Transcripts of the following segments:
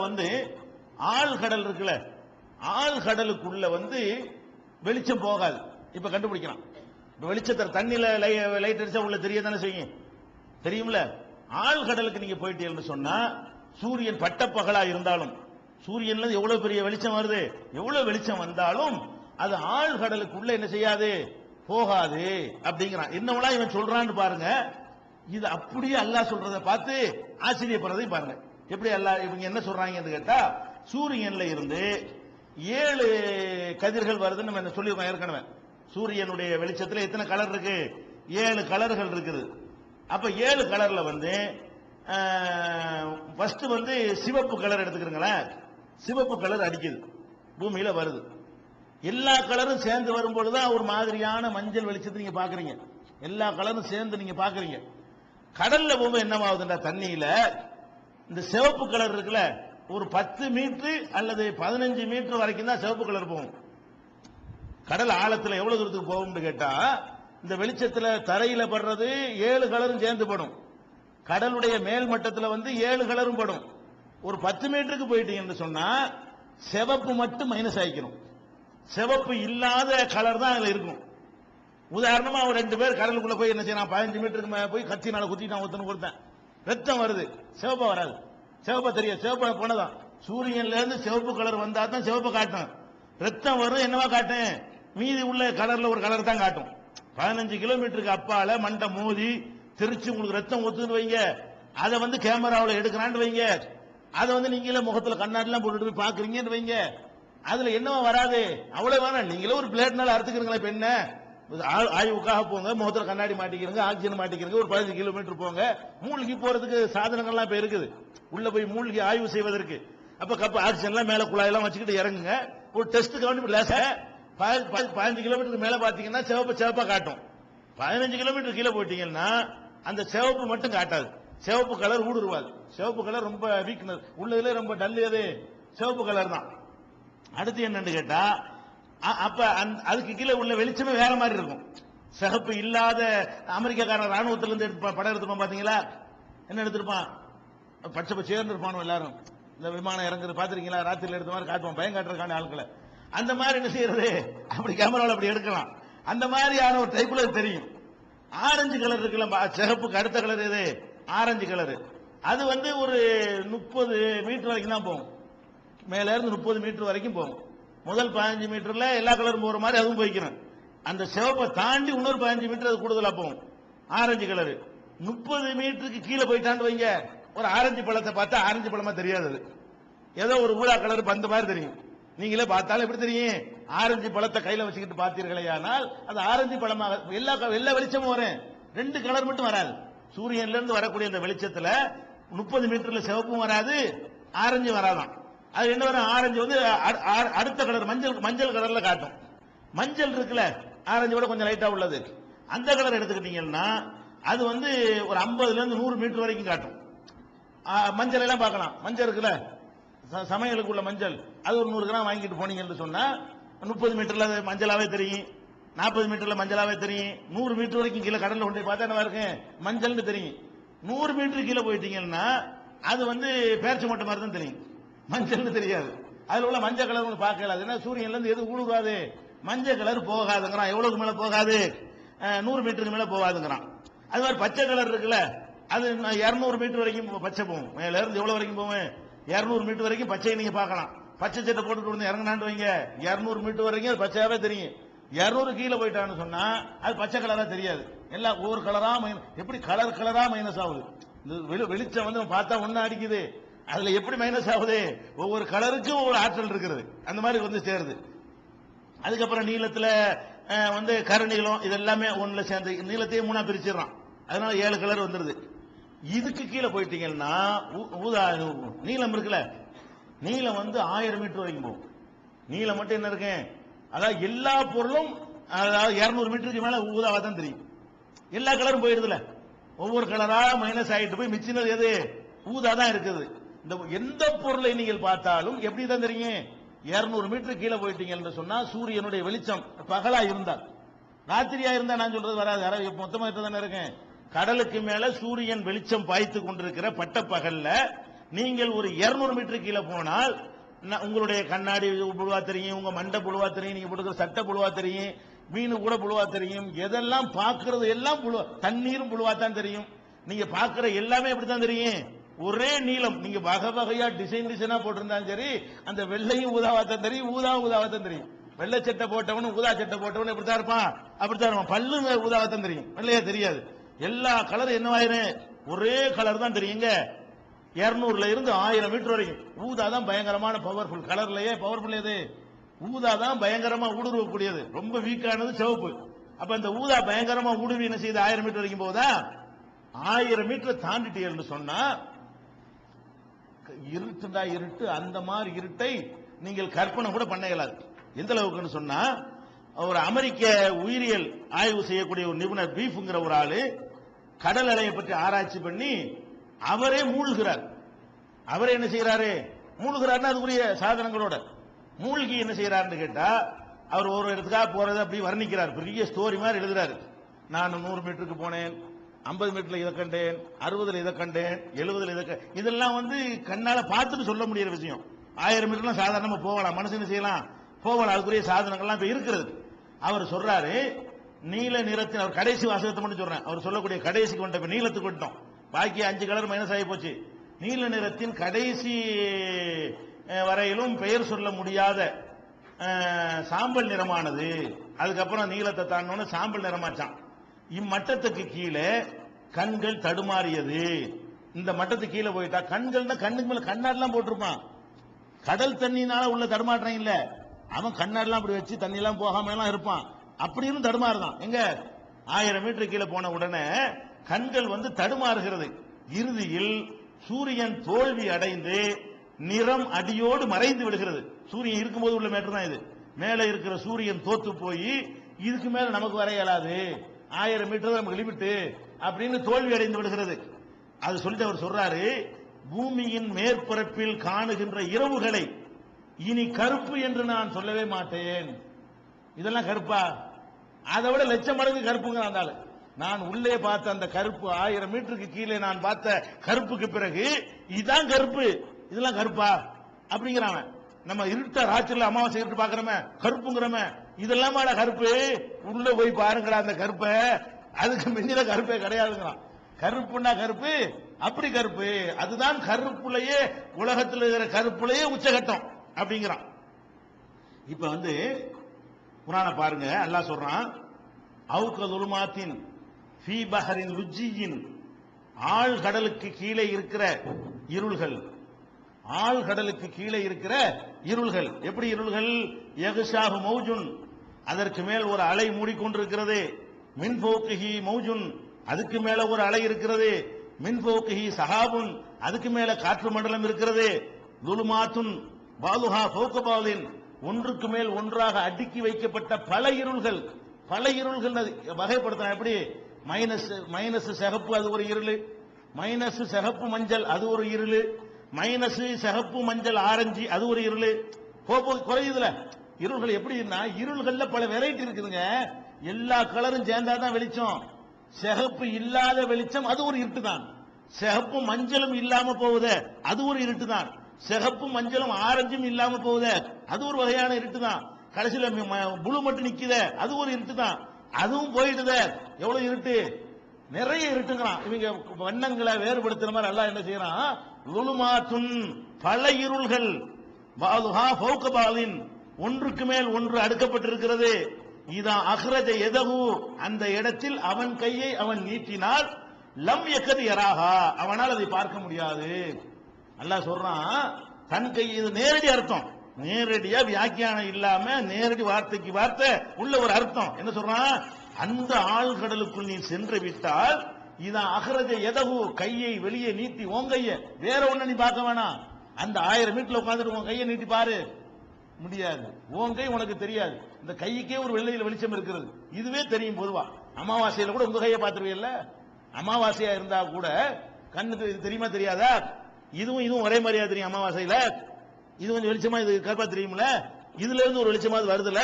வந்து ஆழ்கடல் இருக்குல்ல, ஆழ்கடலுக்குள்ள வந்து வெளிச்சம் போகாது. இப்ப கண்டுபிடிக்கலாம். இப்ப வெளிச்சத்தை தண்ணியில லைட் அடிச்சா உள்ள தெரிய தானே செய்யும், தெரியும்ல. ஆழ்கடலுக்கு நீங்க போயிட்டீங்கன்னு சொன்னா சூரியன் பட்டப்பகலா இருந்தாலும், சூரியன்ல எவ்வளவு பெரிய வெளிச்சம் வருது, எவ்வளவு வெளிச்சம் வந்தாலும் அது ஆழ்கடலுக்குள்ள என்ன செய்யாது, போகாது அப்படிங்கிறான். என்னவெல்லாம் இவன் சொல்றான்னு பாருங்க. இது அப்படியே அல்லாஹ் சொல்றதை பார்த்து ஆச்சரியப்படுறதையும் பாருங்க. எப்படி அல்லாஹ் இவங்க என்ன சொல்றாங்கன்னு கேட்டா, சூரியன்ல இருந்து 7 கதிர்கள் வருதுன்னு நம்ம என்ன சொல்லியிருக்கோம் ஏற்கனவே. சூரியனுடைய வெளிச்சத்துல எத்தனை கலர் இருக்கு, 7 கலர்கள் இருக்குது. அப்ப 7 கலர்ல வந்து ஃபர்ஸ்ட் வந்து சிவப்பு கலர் எடுத்துக்கிறீங்களேன். சிவப்பு கலர் அடிக்குது, பூமியில வருது. எல்லா கலரும் சேர்ந்து வரும்பொழுதுதான் ஒரு மாதிரியான மஞ்சள் வெளிச்சத்தை நீங்க பாக்குறீங்க. எல்லா கலரும் சேர்ந்து நீங்க பாக்குறீங்க. கடல்ல போகும்போது என்னவாகுதுன்னா, தண்ணியில இந்த சிவப்பு கலர் இருக்குல்ல, ஒரு 10 மீட்டர் அல்லது 15 மீட்டர் வரைக்கும் தான் சிவப்பு கலர் போகும். கடல் ஆழத்துல எவ்வளவு தூரத்துக்கு போகும்னு கேட்டா, இந்த வெளிச்சத்துல தரையில படுறது 7 கலரும் சேர்ந்து படும். கடலுடைய மேல் மட்டத்துல வந்து 7 கலரும் படும். ஒரு 10 மீட்டருக்கு போயிட்டீங்கன்னு சொன்னா சிவப்பு மட்டும் மைனஸ் ஆயிக்கணும். சிவப்பு இல்லாத கலர் தான் அதுல இருக்கும். உதாரணமா ஒரு 2 பேர் கடலுக்குள்ள போய் என்ன செய்யலாம், 15 மீட்டருக்கு மேல போய் கத்தினால குத்திட்டான், ஒருத்தன் ரத்தம் வருது, சிவப்பா வராது. சிவப்பா தெரியாது, சிவப்பா போனதான். சூரியன்ல இருந்து சிவப்பு கலர் வந்தா தான் சிவப்பு காட்டும். ரத்தம் வரும், என்னவா காட்டும், மீதி உள்ள கலர்ல ஒரு கலர் தான் காட்டும். 15 கிலோமீட்டருக்கு அப்பால மண்டை மோதி திருச்சி உங்களுக்கு ரத்தம் ஒத்துன்னு வைங்க, அதை வந்து கேமராவில் எடுக்கிறான்னு வைங்க, அதை வந்து நீங்களே முகத்துல கண்ணாடிலாம் போட்டுட்டு போய் பாக்குறீங்கன்னு வைங்க, அதுல என்னவா வராது, அவ்வளவு வேணாம். நீங்களே ஒரு பிளேட்னால அறுத்துக்கிறீங்களா, இப்ப என்ன ஆய்வுக்காக போங்க, முகத்துல கண்ணாடி மாட்டிக்கிறங்க, ஆக்சிஜன் மாட்டிக்கிறங்க, ஒரு 15 கிலோமீட்டர் போங்க. மூழ்கி போறதுக்கு சாதனங்கள்லாம் இப்ப இருக்குது, உள்ள போய் மூழ்கி ஆய்வு செய்வதற்கு. அப்ப கப்ப ஆக்சிஜன்லாம் மேல குழாயெல்லாம் வச்சுக்கிட்டு இறங்குங்க, ஒரு டெஸ்ட்டுக்கு வந்து லேச 15 கிலோமீட்டருக்கு மேல பாத்தீங்கன்னா சிவப்பா காட்டும். 15 கிலோமீட்டர் கீழே போயிட்டீங்கன்னா அந்த சிவப்பு மட்டும் காட்டாது, சிவப்பு கலர் ஊடுருவாது. சிவப்பு கலர் ரொம்ப வீக்னஸ், உள்ளதுல ரொம்ப டல், அது சிவப்பு கலர் தான். அடுத்து என்னன்னு கேட்டா, அப்ப அதுக்கு கீழே உள்ள வெளிச்சமே வேற மாதிரி இருக்கும். சிகப்பு இல்லாத அமெரிக்காக்காரன் ராணுவத்துல இருந்து படம் எடுத்துப்பான் பாத்தீங்களா, என்ன எடுத்திருப்பான், பச்சை பச்சையர்னு இருப்பானோ எல்லாரும். இந்த விமானம் இறங்குறது பாத்திருக்கீங்களா, ராத்திரில எடுத்த மாதிரி காட்டுவான், பயம் காட்டுறதுக்கான ஆட்களை. அந்த மாதிரி என்ன செய்யறது, அப்படி கேமராவில் அப்படி எடுக்கலாம். அந்த மாதிரியான ஒரு டைப்ல தெரியும். ஆரஞ்சு கலர் இருக்குல்ல, சிகப்புக்கு அடுத்த கலர் எது, ஆரஞ்சு கலர். அது வந்து ஒரு 30 மீட்டர் வரைக்கும் தான் போகும், மேல இருந்து 30 மீட்டர் வரைக்கும் போகும். முதல் 15 மீட்டர்ல எல்லா கலரும் போற மாதிரி அதுவும் போய்க்கணும். அந்த சிவப்பை தாண்டி இன்னொரு 15 மீட்டர் அது கூடுதலா போகும், ஆரஞ்சு கலர். 30 மீட்டருக்கு கீழே போயிட்டான்னு வைங்க, ஒரு ஆரஞ்சு பழத்தை பார்த்தா ஆரஞ்சு பழமா தெரியாது, அது ஏதோ ஒரு ஊதா கலர் பந்து மாதிரி தெரியும். நீங்களே பார்த்தாலும் எப்படி தெரியும், ஆரஞ்சு பழத்தை கையில வச்சுக்கிட்டு பார்த்தீர்களே, ஆனால் அது ஆரஞ்சு பழமாக எல்லா வெளிச்சமும் வரும், 2 கலர் மட்டும் வராது. சூரியன்ல இருந்து வரக்கூடிய அந்த வெளிச்சத்துல 30 மீட்டர்ல சிவப்பும் வராது, ஆரஞ்சு வராதான். அது என்ன வரும், ஆரஞ்சு வந்து அடுத்த கலர் மஞ்சள் கலர்ல காட்டும். மஞ்சள் இருக்குல்ல, ஆரஞ்சு விட கொஞ்சம் லைட்டா உள்ளது, அந்த கலர் எடுத்துக்கிட்டீங்கன்னா அது வந்து ஒரு 50ல இருந்து 100 மீட்டர் வரைக்கும் காட்டும். மஞ்சள் எல்லாம் பார்க்கலாம், மஞ்சள் இருக்குல்ல, சமையலுக்கு உள்ள மஞ்சள், அது ஒரு 100 கிராம் வாங்கிட்டு போனீங்கன்னு சொன்னா 30 மீட்டர்ல மஞ்சளாவே தெரியும், 40 மீட்டர்ல மஞ்சளாவே தெரியும். 100 மீட்டர் வரைக்கும் கீழே கடல்ல கொண்டு பார்த்தா என்ன இருக்கு, மஞ்சள்னு தெரியும். 100 மீட்டர் கீழே போயிட்டீங்கன்னா அது வந்து பேர்ச்சி மட்டை மாதிரி தான் தெரியும், மஞ்சள்னு தெரியாது. அதுல உள்ள மஞ்சள் கலர் பார்க்கலாது. ஏன்னா சூரியன்ல இருந்து எது ஊழுகாது, மஞ்சள் கலர் போகாதுங்கிறான். எவ்வளவுக்கு மேல போகாது, 100 மீட்டருக்கு மேல போகாதுங்கிறான். அது மாதிரி பச்சை கலர் இருக்குல்ல, அது 200 மீட்டர் வரைக்கும் பச்சை போகும். மேல இருந்து எவ்வளவு வரைக்கும் போகும், 200 மீட்டர் வரைக்கும் பச்சையை நீங்க பார்க்கலாம். பச்சை சட்டை போட்டுட்டு வந்து இறங்கினான்னு வைங்க, 200 மீட்டர் வரைக்கும் அது பச்சையாவே தெரியும். 200 கீழே போயிட்டான்னு சொன்னா அது பச்சை கலரா தெரியாது, எல்லாம் ஒவ்வொரு கலரா எப்படி கலரா மைனஸ் ஆகுது. வெளிச்சம் வந்து பார்த்தா ஒண்ணு அடிக்குது, அதுல எப்படி மைனஸ் ஆகுது, ஒவ்வொரு கலருக்கும் ஒவ்வொரு ஆற்றல் இருக்கிறது, அந்த மாதிரி வந்து சேருது. அதுக்கப்புறம் நீளத்துல வந்து கருநீளம், இது எல்லாமே ஒண்ணுல சேர்ந்து நீளத்தையே 3 பிரிச்சிடறான். அதனால 7 கலர் வந்துருது. இதுக்கு கீழே போயிட்டீங்கன்னா ஊதா நீளம் இருக்குல்ல, நீளம் வந்து 1000 மீட்டர் வரைக்கும் போகும். நீளம் மட்டும் என்ன இருக்கு, அதாவது எல்லா பொருளும், அதாவது 200 மீட்டருக்கு மேல ஊதாவா தான் தெரியும். எல்லா கலரும் போயிடுதுல, ஒவ்வொரு கலரா மைனஸ் ஆகிட்டு போய் மிச்சினது எது, ஊதா தான் இருக்குது. இந்த எந்த பொருளை நீங்கள் பார்த்தாலும் எப்படி தான் தெரியும், 200 மீட்டர் கீழே போயிட்டீங்கன்னு சொன்னா சூரியனுடைய வெளிச்சம் பகலா இருந்தால், ராத்திரியா இருந்தா நான் சொல்றது வராது, மொத்தமா தானே இருக்கேன். கடலுக்கு மேல சூரியன் வெளிச்சம் பாய்த்து கொண்டிருக்கிற பட்ட பகல்ல நீங்கள் ஒரு 200 மீட்டர் கீழே போனால் உங்களுடைய கண்ணாடி புழுவா தெரியும், உங்க மண்டை புழுவா தெரியும், நீங்க போட்டுக்கிற சட்டை புழுவா தெரியும், மீன் கூட புழுவா தெரியும், எதெல்லாம் பார்க்கிறது எல்லாம் புழுவா, தண்ணீரும் புழுவா தான் தெரியும். நீங்க பார்க்கிற எல்லாமே எப்படித்தான் தெரியும், ஒரே நீளம். நீங்க வகை வகையா டிசைனா போட்டிருந்தாலும் சரி, அந்த வெள்ளையும் ஊதாவாத்தான் தெரியும், ஊதாவாத்தான் தெரியும். வெள்ளை சட்டை போட்டவனும் ஊதா சட்டை போட்டவனும் எப்படித்தான் இருப்பான், அப்படித்தான் இருப்பான். பல்லு ஊதாவாத்தான் தெரியும், வெள்ளையா தெரியாது. எல்லா கலரும் என்னவாயிரும், ஒரே கலர் தான் தெரியுங்க. 200ல இருந்து 1000 மீட்டர் வரைக்கும் ஊதா தான் பயங்கரமான பவர்ஃபுல். கலர்லயே பவர்ஃபுல் எது, ஊதா தான் பயங்கரமா ஊடுருவக்கூடியது. ரொம்ப வீக்கானது சிவப்பு. அப்ப இந்த ஊதா பயங்கரமா ஊடுருவி என்ன செய்யுது, 1000 மீட்டர் வரைக்கும் போதா. 1000 மீட்டர் தாண்டிட்டீங்கன்னு சொன்னா இருட்டுண்டா இருட்டு. அந்த மாதிரி இருட்டை நீங்கள் கற்பனை கூட பண்ண இயலாது. எந்த அளவுக்குன்னு சொன்னா, ஒரு அமெரிக்க உயிரியல் ஆய்வு செய்யக்கூடிய ஒரு நிபுணர் பீஃப்ங்கிற ஒரு ஆளு கடல் அலையை பற்றி ஆராய்ச்சி பண்ணி அவரே மூழ்கிறார். அவரே என்ன செய்யறாரு, மூழ்கிறாருன்னா அதுக்குரிய சாதனங்களோட மூழ்கி என்ன செய்யறாருன்னு கேட்டா, அவர் ஒரு இடத்துக்காக போறதை அப்படி வர்ணிக்கிறார். பெரிய ஸ்டோரி மாதிரி எழுதுறாரு. நான் 100 மீட்டருக்கு போனேன், 50 மீட்டர்ல இதை கண்டேன், 60ல இதை கண்டேன், 70ல இதை இதெல்லாம் கண்ணால பார்த்துட்டு சொல்ல முடியற விஷயம். 1000 மீட்டர்லாம் சாதாரணமா போகலாம், மனுஷன் செய்யலாம், போகலாம். அதுக்குரிய சாதனங்கள்லாம் இப்ப இருக்கிறது. அவர் சொல்றாரு, நீல நிறத்தின், அவர் கடைசி வாசகத்தை மட்டும் சொல்றேன், அவர் சொல்லக்கூடிய கடைசிக்கு வந்துட்ட நீளத்துக்கு வந்துட்டோம். பாக்கி 5 கலர் மைனஸ் ஆகி போச்சு. நீல நிறத்தின் கடைசி வரையிலும் பெயர் சொல்ல முடியாத சாம்பல் நிறமானது. அதுக்கப்புறம் நீளத்தை தாண்டோன்னு சாம்பல் நிறமாச்சான். இம்மட்டத்துக்கு கீழே கண்கள் தடுமாறியது. இந்த மட்டத்துக்கு கீழே போயிட்டா கண்கள் தான், கண்ணுக்கு மேல கண்ணாடிலாம் போட்டிருப்பான். கடல் தண்ணினால உள்ள தடுமாற்றம் இல்ல, அவன் கண்ணாடிலாம் அப்படி வச்சு தண்ணி எல்லாம் போகாம எல்லாம் இருப்பான். அப்படின்னு தடுமாறுதான். எங்க 1000 மீட்டர் கீழே போன உடனே கண்கள் தடுமாறுகிறது. இறுதியில் சூரியன் தோல்வி அடைந்து நிறம் அடியோடு மறைந்து விடுகிறது. சூரியன் இருக்கும்போது உள்ள மேட்டர் தான் இது. மேல இருக்கிற சூரியன் தோத்து போய் இதுக்கு மேல நமக்கு வர இயலாது, 1000 மீட்டர் நமக்கு லிமிட் அப்படின்னு தோல்வி அடைந்து விடுகிறது. அது சொல்லிட்டு அவர் சொல்றாரு, பூமியின் மேற்பரப்பில் காணுகின்ற இரவுகளை இனி கருப்பு என்று நான் சொல்லவே மாட்டேன். இதெல்லாம் கருப்பா, அதை விட லட்சம் மடங்கு கருப்புங்க. நான் உள்ளே பார்த்த அந்த கருப்பு, 1000 மீட்டருக்கு கீழே நான் பார்த்த கருப்புக்கு பிறகு இதுதான் கருப்பு, இதெல்லாம் கருப்பா அப்படிங்கிறாங்க. நம்ம இருட்ட ராத்திரில அமாவாசை இருட்டு பாக்குறோமே கருப்புங்கிறோமே, இதெல்லாம் கருப்பு, உள்ள போய் பாருங்கடா அந்த கருப்பை, அதுக்கு மிஞ்சின கருப்பே கிடையாதுங்கிறான். கருப்புன்னா கருப்பு, அப்படி கருப்பு, அதுதான் கருப்புலையே உலகத்தில் இருக்கிற கருப்புலையே உச்சகட்டம் அப்படிங்கிறான். இப்ப குர்ஆன பாருங்க, அல்லாஹ் சொல்றான், அவுகதுலுமாத்தின் ஃபீ பஹரின் லுஜ்ஜியின், ஆழ்கடலுக்கு கீழே இருக்கிற இருள்கள். ஆழ்கடலுக்கு கீழே இருக்கிற இருள்கள் எப்படி இருள்கள், யக்ஷாஹு மௌஜுன், அதற்கு மேல் ஒரு அலை மூடிக்கொண்டிருக்கிறது, மின் ஃபௌகிஹி மௌஜுன், அதுக்கு மேல ஒரு அலை இருக்கிறது, மின் ஃபௌகிஹி சஹாபுன், அதுக்கு மேல காற்று மண்டலம் இருக்கிறது, துலுமாத்துன் பாதுஹா ஃபௌக பாலின், ஒன்றுக்கு மேல் ஒன்றாக அடுக்கி வைக்கப்பட்ட பல இருள்கள். பல இருள்கள் வகைப்படுத்தின எப்படி, மைனஸ் சிகப்பு அது ஒரு இருள், மைனஸ் சிகப்பு மஞ்சள் அது ஒரு இருள், மைனஸ் சிகப்பு மஞ்சள் ஆரஞ்சு அது ஒரு இருள். குறையுதுல இருள்கள் எப்படின்னா, இருள்கள்ல பல வெரைட்டி இருக்குதுங்க. எல்லா கலரும் சேர்ந்தாதான் வெளிச்சம். சிகப்பு இல்லாத வெளிச்சம் அது ஒரு இருட்டு தான். சிகப்பு மஞ்சளும் இல்லாம போகுது அது ஒரு இருட்டு தான். சிகப்பு மஞ்சளும் ஆரஞ்சும் இல்லாம போகுது அது ஒரு வகையான இருட்டு தான். கடைசியில புளு மட்டும் நிக்குத அது ஒரு இருட்டு தான். அதுவும் போயிடுத எவ்வளவு இருட்டு, நிறைய இருட்டுங்கிறான். இவங்க வண்ணங்களை வேறுபடுத்துற மாதிரி எல்லாம் என்ன செய்யறான், லுலுமாத்துன் பல இருள்கள், பாதுஹா ஃபௌக பாலின், ஒன்றுக்கு மேல் ஒன்று அடுக்கப்பட்டிருக்கிறது. இதா அஹ்ரஜ யதஹு, அந்த இடத்தில் அவன் கையை அவன் நீட்டினால் லம் யக்கது யராஹா, அவனால் அதை பார்க்க முடியாது. அல்லாஹ் சொல்றான், தன் கை, இது நேரடி அர்த்தம், நேரடியா வியாக்கியானம் இல்லாம நேரடி வார்த்தைக்கு வார்த்தை உள்ள ஒரு அர்த்தம். என்ன சொல்றான், அந்த ஆழ்கடலுக்குள் நீ சென்று விட்டால் இதான் அஹ்ரஜ யதஹு, கையை வெளியே நீட்டி, உன் கைய வேற ஒண்ணு நீ பார்க்க வேணாம், அந்த 1000 மீட்டர்ல உட்காந்துட்டு உன் கையை நீட்டி பாரு, முடியாது. உன் கை உனக்கு தெரியாது. இந்த கைக்கே ஒரு வெள்ளையில வெளிச்சம் இருக்கிறது, இதுவே தெரியும். பொதுவா அமாவாசையில கூட உங்க கையை பார்த்துருவீல்ல, அமாவாசையா இருந்தா கூட கண்ணுக்கு தெரியுமா தெரியாதா, இதுவும் ஒரே மாதிரியா தெரியும். அமாவாசையில இது கொஞ்சம் வெளிச்சமா, இது கருப்பா தெரியும்ல, இதுல இருந்து ஒரு வெளிச்சமா வருதுல,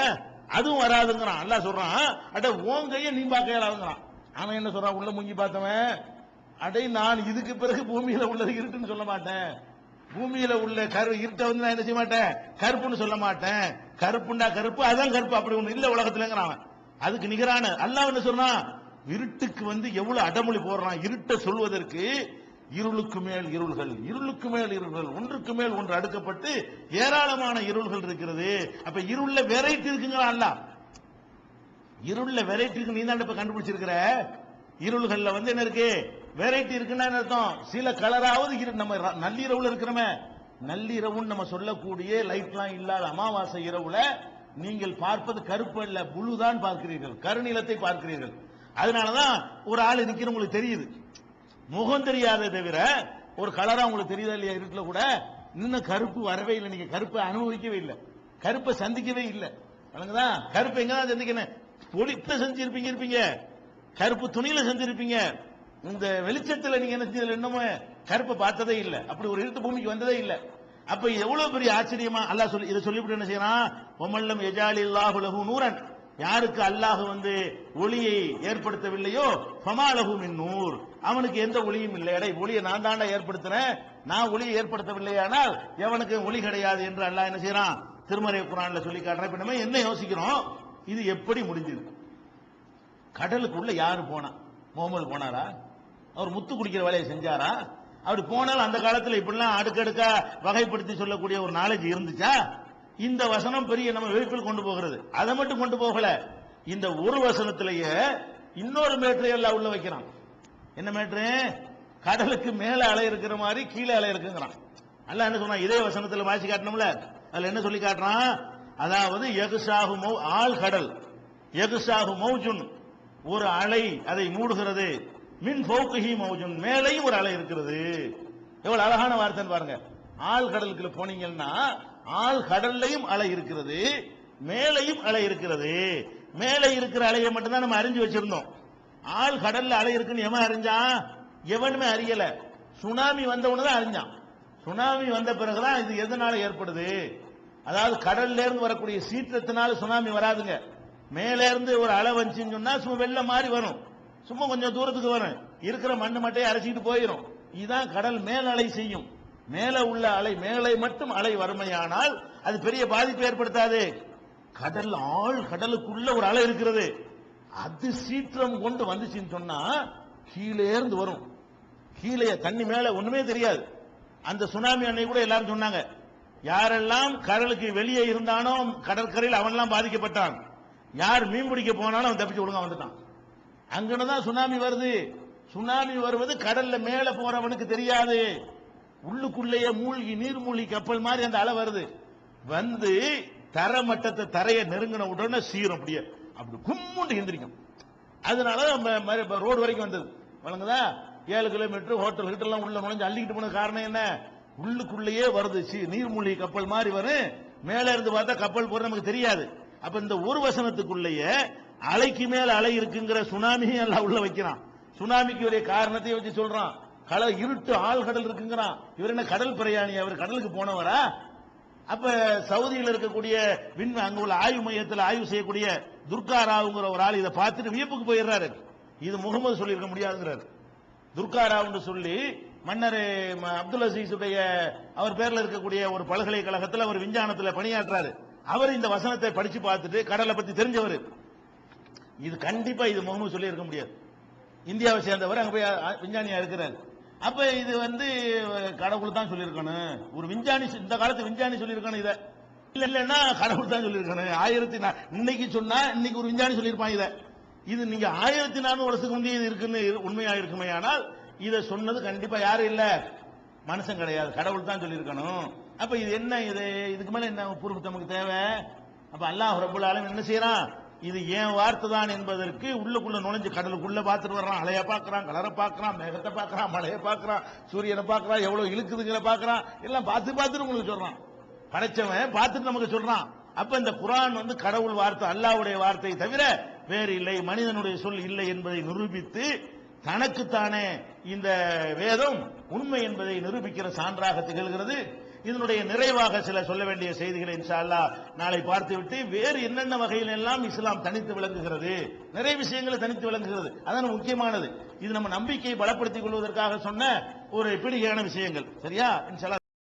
அதுவும் வராதுங்கிறான். அல்லாஹ் சொல்றான், அட உன் கையை நீ பார்க்க இயலாதுங்கிறான். அவன் என்ன சொல்றான், உள்ள முங்கி பார்த்தவன், அடை நான் இதுக்கு பிறகு பூமியில உள்ளது இருட்டுன்னு சொல்ல மாட்டேன், பூமியில உள்ள இருட்டை வந்து நான் என்ன செய்ய மாட்டேன், கருப்புன்னு சொல்ல மாட்டேன். கருப்புண்டா கருப்பு, அதான் கருப்பு, அப்படி ஒண்ணு இல்ல உலகத்துலங்கிறான். அதுக்கு நிகரான அல்லாஹ் என்ன சொல்றான், இருட்டுக்கு வந்து எவ்வளவு அடமொழி போடுறான். இருட்டை சொல்வதற்கு இருளுக்கு மேல் இருள்கள், இருளுக்கு மேல் இருள்கள், ஒன்றுக்கு மேல் ஒன்று அடுக்கப்பட்டு ஏராளமான இருள்கள் இருக்கிறது. அப்ப இருள்ல வெரைட்டி இருக்குங்களா அல்லாஹ், இருள்ல வெரைட்டி இருக்கு. நீ தான் இப்ப கண்டுபிடிச்சிருக்கிற. இருள்கள்ல வந்து என்ன இருக்கு, வெரைட்டி இருக்குன்னா அர்த்தம் சில கலராவது நம்ம நள்ளிரவுல இருக்கிறோமே, நள்ளிரவுன்னு நம்ம சொல்லக்கூடிய லைட்லாம் இல்லாத அமாவாசை இரவுல நீங்கள் பார்ப்பது கருப்பு அல்ல, புளு தான் பார்க்கிறீர்கள், கருநிலத்தை பார்க்கிறீர்கள். அதனாலதான் ஒரு ஆள் இருக்கிற உங்களுக்கு தெரியுது, முகம் தெரியாத தவிர ஒரு கலரா உங்களுக்கு தெரியுதா இல்லையா? இருட்டுல கூட இன்னும் கருப்பு வரவே இல்லை, நீங்க கருப்பை அனுபவிக்கவே இல்லை, கருப்பை சந்திக்கவே இல்லை. கருப்பு எங்கதான் சந்திக்கணும், பொலித்த செஞ்சிருப்பீங்க, கருப்பு துணியில செஞ்சிருப்பீங்க. இந்த வெளிச்சத்துல நீங்க என்ன செஞ்சது, என்னமோ கருப்பை பார்த்ததே இல்லை, அப்படி ஒரு இருட்டு பூமிக்கு வந்ததே இல்லை. அப்ப எவ்வளவு பெரிய ஆச்சரியமா அல்லாஹ் சொல்லி இதை சொல்லிவிட்டு என்ன செய்யறான், ஒமல்லம் எஜாலில்லாஹு லஹு நூரன், யாருக்கு அல்லாஹ் வந்து ஒளியை ஏற்படுத்தவில்லையோ ஃபமாலஹு மின் நூர், அவனுக்கு எந்த ஒளியும் இல்லை. எடை ஒளியை நான் தாண்டா ஏற்படுத்துறேன், நான் ஒளியை ஏற்படுத்தவில்லையானால் எவனுக்கு ஒளி கிடையாது என்று அல்லாஹ் என்ன செய்யறான், திருமறை குர்ஆன்ல சொல்லி காட்டுறேன். இப்ப நம்ம என்ன யோசிக்கிறோம், இது எப்படி முடிஞ்சது? கடலுக்குள்ள யாரு போனா? முகமது போனாரா? அவர் முத்து குடிக்கிற வேலையை செஞ்சாரா? அப்படி போனால் அந்த காலத்தில் இப்படிலாம் அடுக்கடுக்கா வகைப்படுத்தி சொல்லக்கூடிய ஒரு நாலேஜ் இருந்துச்சா? இந்த வசனம் பெரிய நம்ம வெறுப்பில் கொண்டு போகிறது. அதை மட்டும் கொண்டு போகல, இந்த ஒரு வசனத்திலேயே இன்னொரு மேட்டரை எல்லாம் உள்ள வைக்கிறான். என்ன மேட்ரு? கடலுக்கு மேல அலை இருக்கிற மாதிரி கீழே அலை இருக்குங்கிறான். அல்லாஹ் என்ன சொன்னா, இதே வசனத்தில் வாசி காட்டணும்ல, அதுல என்ன சொல்லி காட்டுறான், அதாவது எகுசாகு ஆள் கடல், எகுசாகு மௌஜுன் ஒரு அலை அதை மூடுகிறது, மின் ஃபௌகிஹி மௌஜுன் மேலையும் ஒரு அலை இருக்கிறது. எவ்வளவு அழகான வார்த்தை பாருங்க. ஆள் கடலுக்குள்ள போனீங்கன்னா ஆள் கடல்லையும் அலை இருக்கிறது, மேலையும் அலை இருக்கிறது. மேலே இருக்கிற அலையை மட்டும்தான் நம்ம அறிஞ்சு வச்சிருந்தோம். ஆள் கடல்ல அலை இருக்குன்னு எவன் அறிஞ்சான்? எவனுமே அறியல. சுனாமி வந்தவனதான் அறிஞ்சான். சுனாமி வந்த பிறகுதான் இது எதனால ஏற்படுது, அதாவது கடல்ல இருந்து வரக்கூடிய சீற்றத்தினால சுனாமி வராதுங்க. மேல இருந்து ஒரு அலை வந்துச்சுன்னு சொன்னா சும்மா வெள்ளம் மாதிரி வரும், சும்மா கொஞ்சம் தூரத்துக்கு வரும், இருக்கிற மண்ணு மட்டையை அரைச்சிட்டு போயிடும். இதுதான் கடல் மேல் அலை செய்யும். மேல உள்ள அலை, மேலே மட்டும் அலை வறுமையானால் அது பெரிய பாதிப்பு ஏற்படுத்தாது. கடல் ஆள் கடலுக்குள்ள ஒரு அலை இருக்கிறது, அது சீற்றம் கொண்டு வந்துச்சுன்னு சொன்னா கீழே இருந்து வரும். கீழே தண்ணி மேல ஒண்ணுமே தெரியாது. அந்த சுனாமி அன்னைக்கு கூட எல்லாரும் சொன்னாங்க, யாரெல்லாம் கடலுக்கு வெளியே இருந்தானோ கடற்கரையில் அவன்லாம் பாதிக்கப்பட்டான், யார் மீன் பிடிக்க போனாலும் அவன் தப்பிச்சு ஒழுங்கா வந்துட்டான். அங்கதான் சுனாமி வருது. சுனாமி வருவது கடல்ல மேல போறவனுக்கு தெரியாது, உள்ளுக்குள்ளேயே மூழ்கி நீர்மூழ்கி கப்பல் மாதிரி அந்த அலை வருது. வந்து தரமட்டத்தை தரையை நெருங்கின உடனே சீரும், அப்படியே அப்படி கும்முண்டு எந்திரிக்கும். அதனால ரோடு வரைக்கும் வந்தது. வழங்குதா 7 கிலோமீட்டர் ஹோட்டல் கிட்ட எல்லாம் உள்ள நுழைஞ்சு அள்ளிக்கிட்டு போன காரணம் என்ன, உள்ளுக்குள்ளேயே வருது, நீர்மூழ்கி கப்பல் மாதிரி வரும். மேல இருந்து பார்த்தா கப்பல் போற நமக்கு தெரியாது. அப்ப இந்த ஒரு வசனத்துக்குள்ளேயே அலைக்கு மேல அலை இருக்குங்கிற சுனாமியும் எல்லாம் உள்ள வைக்கிறான். சுனாமிக்கு ஒரு காரணத்தை வச்சு சொல்றான், இருட்டு ஆள் கடல் இருக்குங்கிறான். இவர் என்ன கடல் பிரயாணி, அவர் கடலுக்கு போனவரா? அப்ப சவுதியில் இருக்கக்கூடிய அங்க உள்ள ஆய்வு மையத்தில் ஆய்வு செய்யக்கூடிய துர்கா ராவுங்கிற ஒரு ஆள் இதை பார்த்துட்டு வியப்புக்கு போயிடுறாரு. இது முகமது சொல்லி இருக்க முடியாதுங்கிறாரு. துர்கா ராவ்னு சொல்லி மன்னர் அப்துல் அசீஸுடைய அவர் பேர்ல இருக்கக்கூடிய ஒரு பல்கலைக்கழகத்தில் அவர் விஞ்ஞானத்தில் பணியாற்றாரு. அவர் இந்த வசனத்தை படிச்சு பார்த்துட்டு கடலை பத்தி தெரிஞ்சவர். இது கண்டிப்பா இது முகமது சொல்லி இருக்க முடியாது. இந்தியாவை சேர்ந்தவர், அங்க போய் விஞ்ஞானியா இருக்கிறார். அப்ப இது வந்து கடவுள் தான் சொல்லியிருக்கணும், ஒரு விஞ்ஞானி, இந்த காலத்து விஞ்ஞானி சொல்லியிருக்கணும். இதை இல்லைன்னா கடவுள் தான் சொல்லியிருக்கணும். இன்னைக்கு சொன்னா இன்னைக்கு ஒரு விஞ்ஞானி சொல்லியிருப்பான். இது நீங்க 1400 வருஷத்துக்கு முந்தைய இது இருக்குன்னு உண்மையா இருக்குமே, ஆனால் இதை சொன்னது கண்டிப்பா யாரும் இல்ல, மனுஷன் கிடையாது, கடவுள் தான் சொல்லியிருக்கணும். அப்ப இது என்ன, இதுக்கு மேல என்ன ப்ரூஃப் நமக்கு தேவை? அப்ப அல்லாஹ் ரப்பல் ஆலமீன் என்ன செய்யறான், இது ஏன் வார்த்தை தான் என்பதற்கு உள்ளுக்குள்ள நுழைஞ்சு கடலுக்குள்ள பார்த்துட்டு வர்றான். அலைய பார்க்கறான், கலரை பார்க்கறான், மேகத்தை பார்க்கறான், மழையை பார்க்கறான், சூரியனை பார்க்கறான், எவ்வளவு இழுக்குதுங்கிற பார்க்கறான், எல்லாம் பார்த்துட்டு உங்களுக்கு சொல்றான். படைச்சவன் பார்த்துட்டு நமக்கு சொல்றான். அப்ப இந்த குர்ஆன் வந்து கடவுள் வார்த்தை, அல்லாஹ்வுடைய வார்த்தை தவிர வேறு இல்லை, மனிதனுடைய சொல் இல்லை என்பதை நிரூபித்து தனக்குத்தானே இந்த வேதம் உண்மை என்பதை நிரூபிக்கிற சான்றாக திகழ்கிறது. இதனுடைய நிறைவாக சில சொல்ல வேண்டிய செய்திகளை இன்ஷா அல்லாஹ் நாளை பார்த்துவிட்டு, வேறு என்னென்ன வகையில் எல்லாம் இஸ்லாம் தனித்து விளங்குகிறது, நிறைய விஷயங்களை தனித்து விளங்குகிறது, அதான் முக்கியமானது. இது நம்ம நம்பிக்கையை பலப்படுத்திக் கொள்வதற்காக சொன்ன ஒரு பீடிகையான விஷயங்கள். சரியா? இன்ஷா அல்லாஹ்